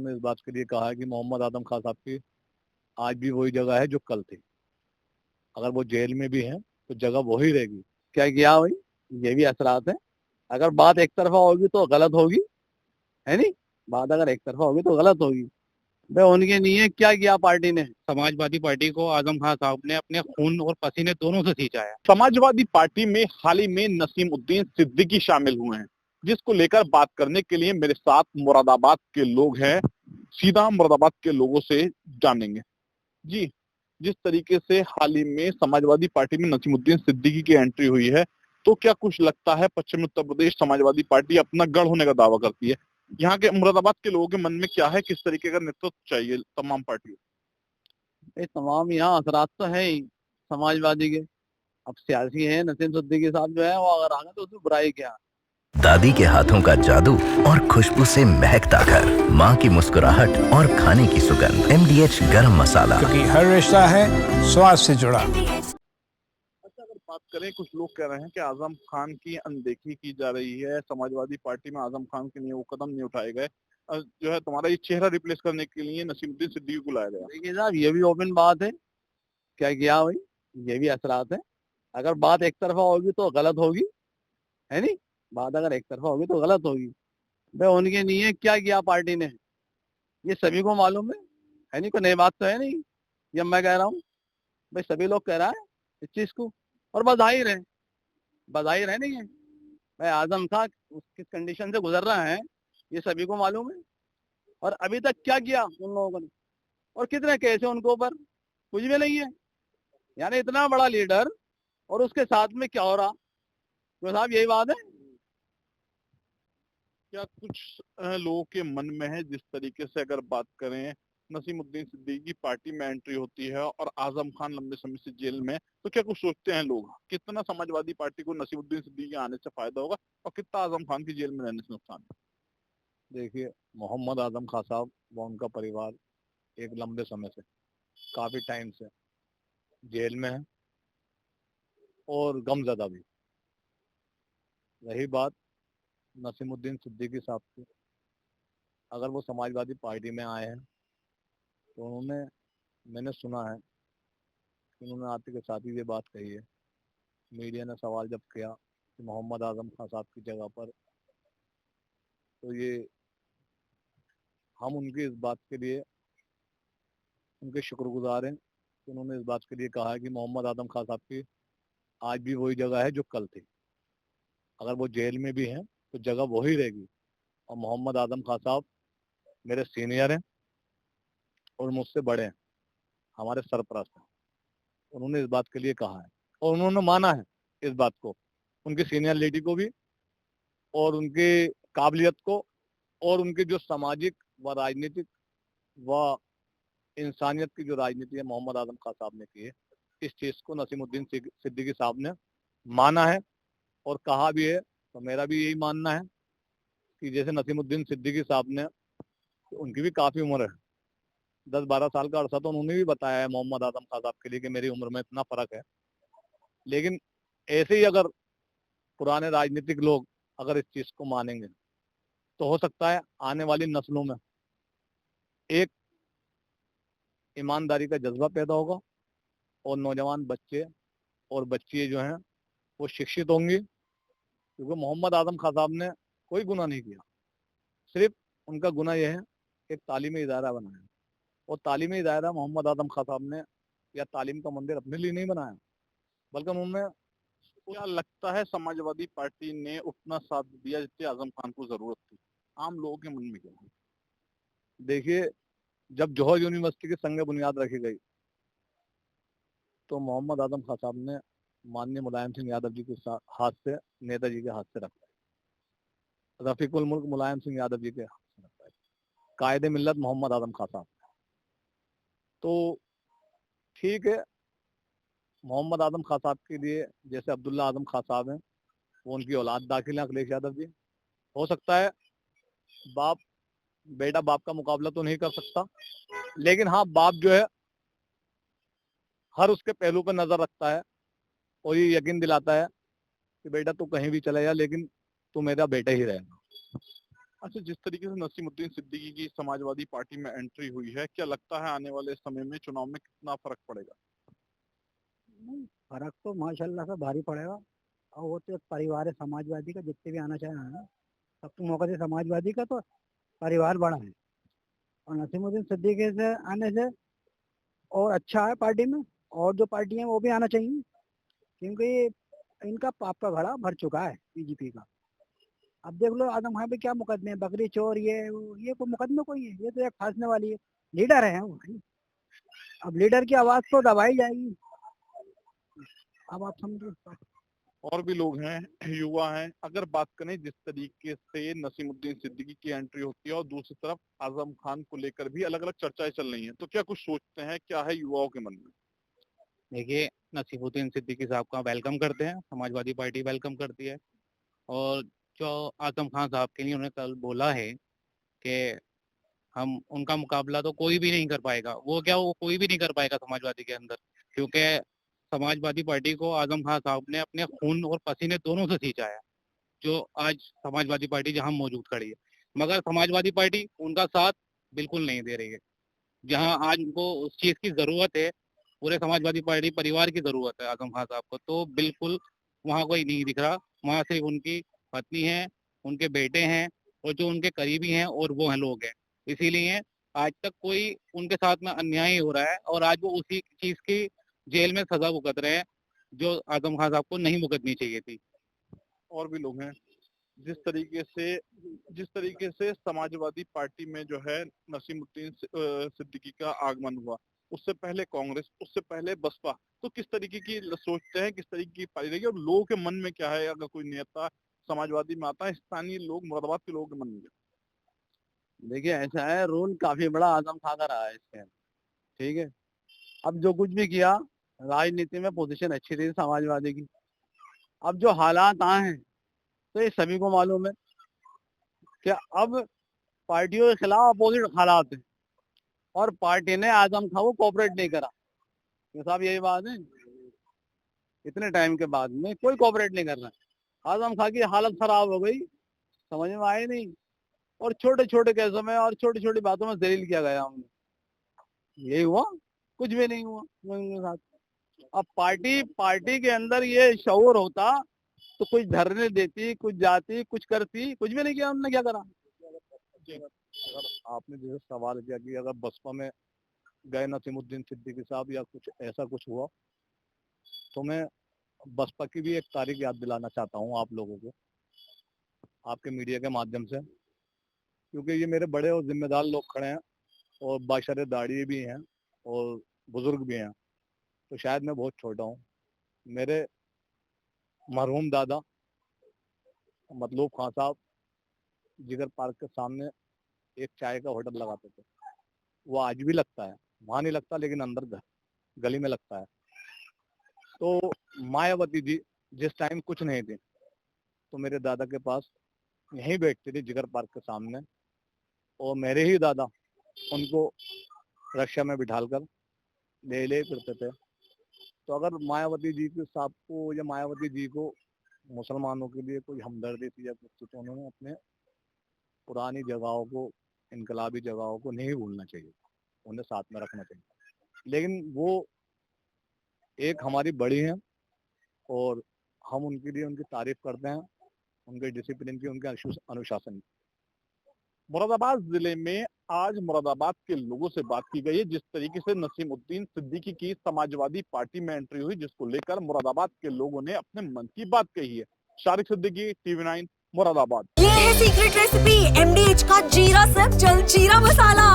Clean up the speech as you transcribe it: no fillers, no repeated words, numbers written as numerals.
उन्होंने इस बात के लिए कहा है कि मोहम्मद आजम खान साहब की आज भी वही जगह है जो कल थी। अगर वो जेल में भी हैं तो जगह वही रहेगी। क्या किया भाई, ये भी असरात है। अगर बात एक तरफा होगी तो गलत होगी, है नहीं? बात अगर एक तरफा होगी तो गलत होगी। भाई उनके नहीं है, क्या किया पार्टी ने? समाजवादी पार्टी को आजम खान साहब ने अपने खून और पसीने दोनों से सींचा है। समाजवादी पार्टी में हाल ही में नसीमुद्दीन सिद्दीकी शामिल हुए हैं, जिसको लेकर बात करने के लिए मेरे साथ मुरादाबाद के लोग हैं। सीधा मुरादाबाद के लोगों से जानेंगे। जी, जिस तरीके से हाल ही में समाजवादी पार्टी में नसीमुद्दीन सिद्दीकी की एंट्री हुई है, तो क्या कुछ लगता है पश्चिमी उत्तर प्रदेश समाजवादी पार्टी अपना गढ़ होने का दावा करती है? यहाँ के मुरादाबाद के लोगों के मन में क्या है, किस तरीके का नेतृत्व चाहिए तमाम पार्टियों? ये तमाम यहाँ असरात तो है ही समाजवादी के। अब सियासी है नसीम सिद्दीकी साहब जो है, वो अगर आ गए तो उसमें बुराई क्या? दादी के हाथों का जादू और खुशबू से महकता घर, माँ की मुस्कुराहट और खाने की सुगंध। MDH गरम मसाला, क्योंकि हर रिश्ता है स्वाद से जुड़ा। अच्छा, अगर बात करें, कुछ लोग कह रहे हैं कि आजम खान की अनदेखी की जा रही है, समाजवादी पार्टी में आजम खान के लिए वो कदम नहीं उठाए गए, जो है तुम्हारा ये चेहरा रिप्लेस करने के लिए नसीमुद्दीन सिद्दीकी को लाया गया। देखिए साहब, ये भी ओपन बात है। क्या किया भाई, ये भी असरात है। अगर बात एक तरफा होगी तो गलत होगी, है नहीं? बात अगर एक तरफा होगी तो गलत होगी। भाई उनके नहीं है, क्या किया पार्टी ने? ये सभी को मालूम है नहीं? कोई नई बात तो है नहीं, ये मैं कह रहा हूँ। भाई सभी लोग कह रहा है इस चीज को, और बधाई रहे, बधाई रहे। नहीं है भाई, आजम खान किस कंडीशन से गुजर रहा है ये सभी को मालूम है। और अभी तक क्या किया उन लोगों ने, और कितने केस है उनके ऊपर? कुछ भी नहीं है। यानी इतना बड़ा लीडर और उसके साथ में क्या हो रहा? तो साहब यही बात है। क्या कुछ लोगों के मन में है, जिस तरीके से अगर बात करें नसीमुद्दीन सिद्दीकी पार्टी में एंट्री होती है और आजम खान लंबे समय से जेल में, तो क्या कुछ सोचते हैं लोग कितना समाजवादी पार्टी को नसीमुद्दीन सिद्दीकी आने से फायदा होगा और कितना आजम खान की जेल में रहने से नुकसान है? देखिए, मोहम्मद आजम खान साहब व उनका परिवार एक लंबे समय से, काफी टाइम से जेल में है और गमजदा भी। रही बात नसीमुद्दीन सिद्दीकी साहब की, अगर वो समाजवादी पार्टी में आए हैं तो उन्होंने, मैंने सुना है कि उन्होंने आते के साथ ही ये बात कही है। मीडिया ने सवाल जब किया कि मोहम्मद आजम खान साहब की जगह पर, तो ये हम उनके इस बात के लिए उनके शुक्रगुजार हैं कि उन्होंने इस बात के लिए कहा है कि मोहम्मद आजम खान साहब की आज भी वही जगह है जो कल थी। अगर वो जेल में भी हैं तो जगह वही रहेगी। और मोहम्मद आजम खान साहब मेरे सीनियर हैं और मुझसे बड़े हैं, हमारे सरपरस्त हैं। उन्होंने इस बात के लिए कहा है और उन्होंने माना है इस बात को, उनकी सीनियरिटी को भी और उनकी काबिलियत को और उनके जो सामाजिक व राजनीतिक व इंसानियत की जो राजनीति है मोहम्मद आजम खान साहब ने की है, इस चीज को नसीमुद्दीन सिद्दीकी साहब ने माना है और कहा भी है। तो मेरा भी यही मानना है कि जैसे नसीमुद्दीन सिद्दीकी साहब ने, उनकी भी काफी उम्र है, 10-12 साल का अरसा तो उन्होंने भी बताया है मोहम्मद आजम खान साहब के लिए कि मेरी उम्र में इतना फर्क है। लेकिन ऐसे ही अगर पुराने राजनीतिक लोग अगर इस चीज को मानेंगे तो हो सकता है आने वाली नस्लों में एक ईमानदारी का जज्बा पैदा होगा और नौजवान बच्चे और बच्चियां जो हैं वो शिक्षित होंगी। क्योंकि मोहम्मद आजम खान साहब ने कोई गुनाह नहीं किया, सिर्फ उनका गुनाह यह है कि तालीमी इदारा बनाया। और तालीमी इदारा मोहम्मद आजम खान साहब ने या तालीम का मंदिर अपने लिए नहीं बनाया, बल्कि उन्होंने, क्या लगता है समाजवादी पार्टी ने उतना साथ दिया जितनी आजम खान को जरूरत थी? आम लोगों के मन में क्या है? देखिए, जब जौहर यूनिवर्सिटी की संग बुनियाद रखी गई तो मोहम्मद आजम खान साहब ने माननीय मुलायम सिंह यादव जी के हाथ से, नेताजी के हाथ से रखवाई, रफीकुल मुल्क मुलायम सिंह यादव जी के हाथ से रखवाई, कायदे मिल्लत मोहम्मद आजम खान साहब। तो ठीक है, मोहम्मद आजम खान साहब के लिए जैसे अब्दुल्ला आजम खान साहब हैं, वो उनकी औलाद दाखिल है, अखिलेश यादव जी। हो सकता है बाप, बेटा बाप का मुकाबला तो नहीं कर सकता, लेकिन हाँ, बाप जो है हर उसके पहलू पर नजर रखता है और ये यकीन दिलाता है कि बेटा तू कहीं भी चला जा, लेकिन तू मेरा बेटा ही रहेगा। अच्छा, जिस तरीके से नसीमुद्दीन सिद्दीकी की समाजवादी पार्टी में एंट्री हुई है, क्या लगता है आने वाले समय में चुनाव में कितना फर्क पड़ेगा? नहीं, फर्क तो माशाल्लाह से भारी पड़ेगा। और वो तो एक परिवार है समाजवादी का, जितने भी आना चाहे आना। सबको मौका दे समाजवादी का, तो परिवार बड़ा है। और नसीमुद्दीन सिद्दीकी से आने से और अच्छा है पार्टी में, और जो पार्टी है वो भी आना चाहिए, क्योंकि इनका पाप का घड़ा भर चुका है बीजेपी का। अब देख लो आजम खान पे क्या मुकदमे हैं, बकरी चोर, ये कोई मुकदमे कोई है? ये तो एक फांसने वाली है, लीडर है वो भाई। अब लीडर की आवाज तो दबाई जाएगी। अब आप समझो। और भी लोग हैं, युवा हैं। अगर बात करें जिस तरीके से नसीमुद्दीन सिद्दीकी की एंट्री होती है और दूसरी तरफ आजम खान को लेकर भी अलग अलग चर्चाएं चल रही हैं, तो क्या कुछ सोचते हैं, क्या है युवाओं के मन में? देखिए, नसीमुद्दीन सिद्दीकी साहब का वेलकम करते हैं, समाजवादी पार्टी वेलकम करती है। और जो आजम खान साहब के लिए उन्होंने कल बोला है कि हम उनका मुकाबला तो कोई भी नहीं कर पाएगा, वो कोई भी नहीं कर पाएगा समाजवादी के अंदर, क्योंकि समाजवादी पार्टी को आजम खान साहब ने अपने खून और पसीने दोनों से सींचा है, जो आज समाजवादी पार्टी जहां मौजूद खड़ी है। मगर समाजवादी पार्टी उनका साथ बिल्कुल नहीं दे रही है। जहां आज उनको उस चीज की जरूरत है, पूरे समाजवादी पार्टी परिवार की जरूरत है आजम खान साहब को, तो बिल्कुल वहाँ कोई नहीं दिख रहा। वहाँ सिर्फ उनकी पत्नी है, उनके बेटे हैं और जो उनके करीबी हैं, और वो हैं लोग हैं। इसीलिए आज तक कोई उनके साथ में अन्याय हो रहा है, और आज वो उसी चीज की जेल में सजा भुगत रहे हैं, जो आजम खान साहब को नहीं भुगतनी चाहिए थी। और भी लोग हैं। जिस तरीके से समाजवादी पार्टी में जो है नसीमुद्दीन सिद्दीकी का आगमन हुआ, उससे पहले कांग्रेस, उससे पहले बसपा, तो किस तरीके की सोचते हैं, किस तरीके की पार्टी रहेगी और लोगों के मन में क्या है? अगर कोई नेता समाजवादी में आता है, स्थानीय लोग, मुरादाबाद के लोगों के मन में? देखिए ऐसा है, रोल काफी बड़ा आजम खान का रहा है इसके, ठीक है। अब जो कुछ भी किया, राजनीति में पोजीशन अच्छी थी समाजवादी की। अब जो हालात आए हैं तो ये सभी को मालूम है कि अब पार्टियों के खिलाफ अपोजिट हालात है, और पार्टी ने आजम खान को कोऑपरेट नहीं करा। तो साहब यही बात है, इतने टाइम के बाद में कोई कोऑपरेट नहीं कर रहा है। आजम खान की हालत खराब हो गई, समझ में आई नहीं, और छोटे छोटे केसों में और छोटी छोटी बातों में जलील किया गया हमने। यही हुआ, कुछ भी नहीं हुआ उनके साथ। अब पार्टी के अंदर ये शऊर होता तो कुछ धरने देती, कुछ जाती, कुछ करती, कुछ भी नहीं किया हमने। क्या करा? अगर आपने जैसे सवाल किया कि अगर बसपा में गए नसीमुद्दीन सिद्दीकी साहब या कुछ ऐसा कुछ हुआ, तो मैं बसपा की भी एक तारीख याद दिलाना चाहता हूँ आप लोगों को, आपके मीडिया के माध्यम से, क्योंकि ये मेरे बड़े और जिम्मेदार लोग खड़े हैं, और बाशरे दाढ़ी भी हैं और बुजुर्ग भी हैं, तो शायद मैं बहुत छोटा हूँ। मेरे मरहूम दादा मतलूब खान साहब जिगर पार्क के सामने एक चाय का होटल लगाते थे। वो आज भी लगता है, वहाँ नहीं लगता लेकिन अंदर गली में लगता है। तो मायावती जी जिस टाइम कुछ नहीं थी, तो मेरे दादा के पास यहीं बैठती थी जिगर पार्क के सामने, और मेरे ही दादा उनको रक्षा में बिठालकर ले करते थे। तो अगर मायावती जी के साहब को या मायावती जी को मुसलमानों के लिए कोई हमदर्दी थी या कुछ, तो उन्होंने अपने पुरानी जगहों को, इनकलाबी जगहों को नहीं भूलना चाहिए, उन्हें साथ में रखना चाहिए। लेकिन वो एक हमारी बड़ी है, और हम उनके लिए उनकी तारीफ करते हैं, उनके डिसिप्लिन की, उनके अनुशासन की। मुरादाबाद जिले में आज मुरादाबाद के लोगों से बात की गई है। जिस तरीके से नसीमुद्दीन सिद्दीकी की समाजवादी पार्टी में एंट्री हुई, जिसको लेकर मुरादाबाद के लोगों ने अपने मन की बात कही है। शारिक सिद्दीकी, TV9 मुरादाबाद। ये है सीक्रेट रेसिपी MDH का जीरा सब जल जीरा मसाला।